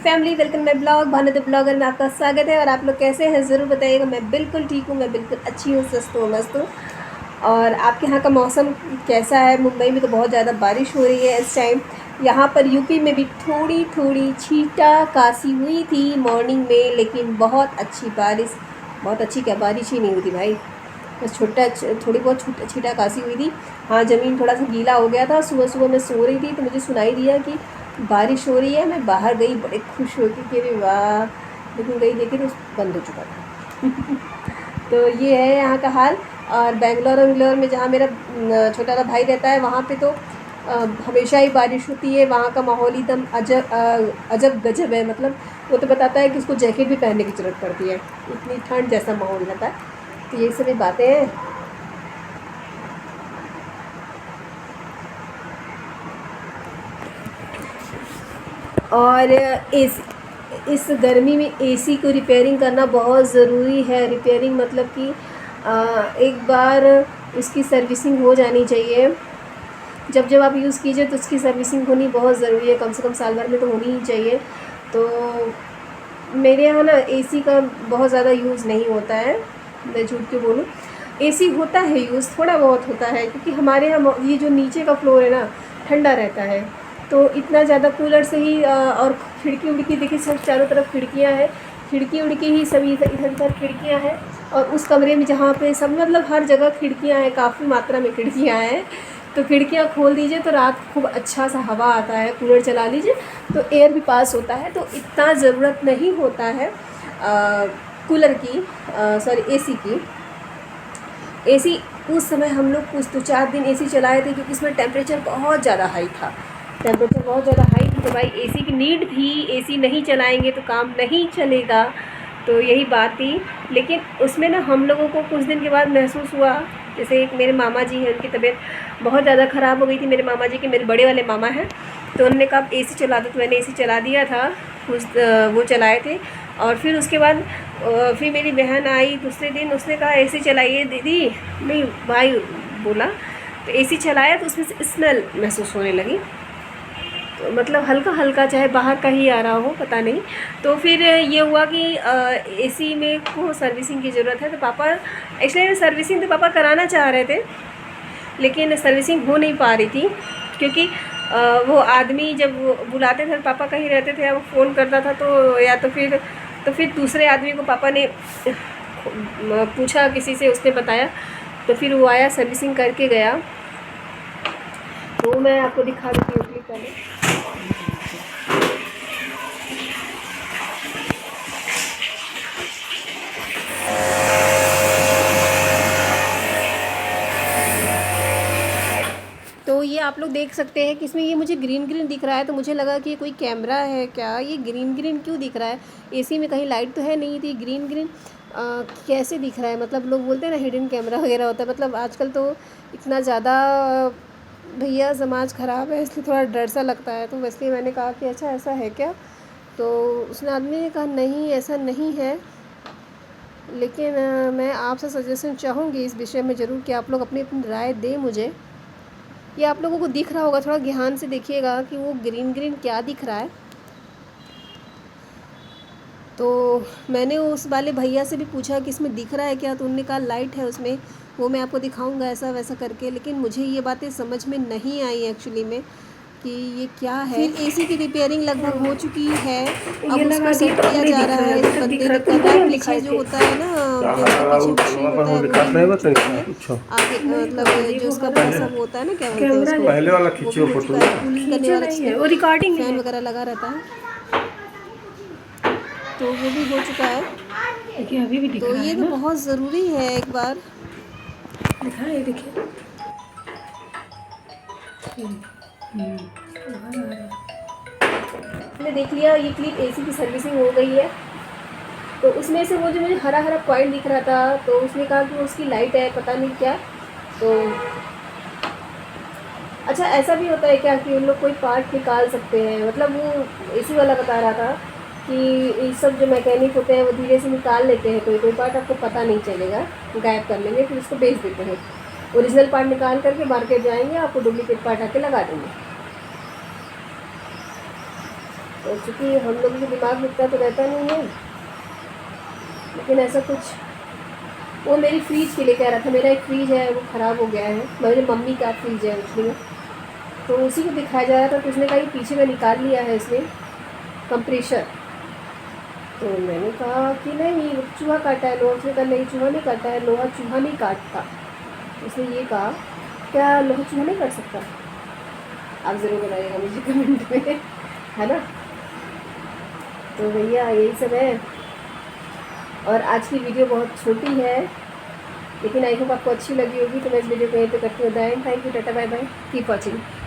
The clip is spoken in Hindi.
Family, welcome my blog Bhanu the blogger में आपका स्वागत है। और आप लोग कैसे हैं ज़रूर बताइएगा। मैं बिल्कुल ठीक हूँ, मैं बिल्कुल अच्छी हूँ, स्वस्थ हूँ, मस्त हूँ। और आपके यहाँ का मौसम कैसा है? मुंबई में तो बहुत ज़्यादा बारिश हो रही है इस टाइम। यहाँ पर यूपी में भी थोड़ी थोड़ी छींटा-कासी हुई थी मॉर्निंग में, लेकिन बहुत अच्छी बारिश, बहुत अच्छी क्या, बारिश ही नहीं हुई थी भाई, बस थोड़ी बहुत छींटा-कासी हुई थी। हाँ, ज़मीन थोड़ा सा गीला हो गया था। सुबह सुबह मैं सो रही थी तो मुझे सुनाई दिया कि बारिश हो रही है। मैं बाहर गई बड़े खुश होकर कि अरे वाह, लेकिन गई देखी तो बंद हो चुका था। तो ये है यहाँ का हाल। और बेंगलोर में जहाँ मेरा छोटा सा भाई रहता है, वहाँ पे तो हमेशा ही बारिश होती है। वहाँ का माहौल एकदम अजब गजब है। मतलब वो तो बताता है कि उसको जैकेट भी पहनने की ज़रूरत पड़ती है, इतनी ठंड जैसा माहौल रहता है। तो ये सभी बातें हैं। और इस गर्मी में एसी को रिपेयरिंग करना बहुत ज़रूरी है। रिपेयरिंग मतलब कि एक बार उसकी सर्विसिंग हो जानी चाहिए। जब जब आप यूज़ कीजिए तो उसकी सर्विसिंग होनी बहुत ज़रूरी है, कम से कम साल भर में तो होनी ही चाहिए। तो मेरे यहाँ ना एसी का बहुत ज़्यादा यूज़ नहीं होता है, मैं झूठ क्यों बोलूँ। एसी होता है यूज़, थोड़ा बहुत होता है, क्योंकि हमारे यहाँ ये जो नीचे का फ्लोर है ना, ठंडा रहता है। तो इतना ज़्यादा कूलर से ही और खिड़की उड़की देखिए, सब चारों तरफ खिड़कियाँ हैं, खिड़की उड़की ही सभी इधर उधर खिड़कियाँ हैं। और उस कमरे में जहाँ पे सब, मतलब हर जगह खिड़कियाँ हैं, काफ़ी मात्रा में खिड़कियाँ हैं। तो खिड़कियाँ खोल दीजिए तो रात खूब अच्छा सा हवा आता है। कूलर चला लीजिए तो एयर भी पास होता है। तो इतना ज़रूरत नहीं होता है कूलर की, सॉरी एसी की। एसी उस समय हम लोग कुछ 2-4 दिन एसी चलाए थे, क्योंकि इसमें टेम्परेचर बहुत ज़्यादा हाई था। टेम्परेचर बहुत ज़्यादा हाई थी तो भाई एसी की नीड थी। एसी नहीं चलाएंगे तो काम नहीं चलेगा, तो यही बात थी। लेकिन उसमें ना हम लोगों को कुछ दिन के बाद महसूस हुआ, जैसे एक मेरे मामा जी हैं, उनकी तबीयत बहुत ज़्यादा ख़राब हो गई थी। मेरे मामा जी के, मेरे बड़े वाले मामा हैं, तो उन्होंने कहा एसी चला दो, तो मैंने एसी चला दिया था। वो चलाए थे। और फिर उसके बाद फिर मेरी बहन आई दूसरे दिन, उसने कहा एसी चलाइए दीदी, नहीं भाई बोला, तो एसी चलाया तो उसमें से स्मेल महसूस होने लगी। तो मतलब हल्का हल्का, चाहे बाहर का ही आ रहा हो पता नहीं। तो फिर ये हुआ कि एसी में को सर्विसिंग की ज़रूरत है। तो पापा, एक्चुअली सर्विसिंग तो पापा कराना चाह रहे थे, लेकिन सर्विसिंग हो नहीं पा रही थी, क्योंकि वो आदमी जब वो बुलाते थे, पापा कहीं रहते थे या वो फ़ोन करता था, तो या तो फिर दूसरे आदमी को पापा ने पूछा किसी से, उसने बताया, तो फिर वो आया, सर्विसिंग करके गया। तो मैं आपको दिखा देती हूँ, क्लिक करके। तो ये आप लोग देख सकते हैं कि इसमें ये मुझे ग्रीन ग्रीन दिख रहा है, तो मुझे लगा कि ये कोई कैमरा है क्या, ये ग्रीन ग्रीन क्यों दिख रहा है। एसी में कहीं लाइट तो है नहीं थी, ग्रीन ग्रीन कैसे दिख रहा है। मतलब लोग बोलते हैं ना हिडन कैमरा वगैरह होता है। मतलब आजकल तो इतना ज़्यादा भैया समाज ख़राब है, इसलिए थोड़ा डर सा लगता है। तो वैसे मैंने कहा कि अच्छा ऐसा है क्या, तो उसने आदमी ने कहा नहीं ऐसा नहीं है, लेकिन मैं आपसे सजेशन चाहूँगी इस विषय में ज़रूर कि आप लोग अपनी अपनी राय दें मुझे। ये आप लोगों को दिख रहा होगा, थोड़ा ध्यान से देखिएगा कि वो ग्रीन ग्रीन क्या दिख रहा है। तो मैंने उस वाले भैया से भी पूछा कि इसमें दिख रहा है क्या, तो उन्होंने कहा लाइट है उसमें, वो मैं आपको दिखाऊंगा ऐसा वैसा करके। लेकिन मुझे ये बातें समझ में नहीं आई एक्चुअली में कि ये क्या है। फिर एसी की रिपेयरिंग लगभग हो चुकी है, अब उसको सेट किया जा रहा है। इस बंदे ने कर रहा है, पीछे जो होता है ना, जो उसके पीछे मशीन होता है वो भी हो चुका है आगे, मतलब जो उसका बड़ा सा वो होता है ना, क्या बोलते हैं उसको, पहले वाला वो भी खींचियो हो फोटो। चुका है। कूलिंग करने वाला जिसमें फैन वगैरह लगा रहता है, तो वो भी हो चुका है। देखिए अभी भी दिख तो रहा ये है तो ना, बहुत ज़रूरी है एक बार। दिखा है, देखिए। मैंने देख लिया ये क्लिप, एसी की सर्विसिंग हो गई है। तो उसमें से वो जो मुझे हरा हरा पॉइंट दिख रहा था, तो उसने कहा कि वो उसकी लाइट है, पता नहीं क्या। तो अच्छा ऐसा भी होता है क्या कि उन लोग कोई पार्ट निकाल सकते हैं? मतलब वो एसी वाला बता रहा था कि ये सब जो मैकेनिक होते हैं वो धीरे से निकाल लेते हैं, कोई कोई पार्ट आपको पता नहीं चलेगा, गायब कर लेंगे, फिर उसको बेच देते हैं। ओरिजिनल पार्ट निकाल करके मार्केट जाएंगे, आपको डुप्लीकेट पार्ट आके लगा देंगे। और चूँकि हम लोगों के दिमाग में इतना तो रहता नहीं है, लेकिन ऐसा कुछ। वो मेरी फ्रीज के लिए कह रहा था, मेरा एक फ्रीज है वो ख़राब हो गया है, मेरी मम्मी का फ्रीज है उसमें, तो उसी को दिखाया जा रहा था। तो उसने कहा कि पीछे का निकाल लिया है इसने कंप्रेशर। तो मैंने कहा कि नहीं वो चूहा काटा है लोहा। उसने कहा नहीं चूहा नहीं काटा है, लोहा चूहा नहीं काटता। उसने ये कहा क्या लोहा चूहा नहीं काट सकता? आप ज़रूर बताइएगा मुझे कमेंट में, है ना। तो भैया यही सब है। और आज की वीडियो बहुत छोटी है, लेकिन आई होप आपको अच्छी लगी होगी। तो मैं इस वीडियो को यहीं पे करती हूँ। Thank you, tata bye bye, keep watching.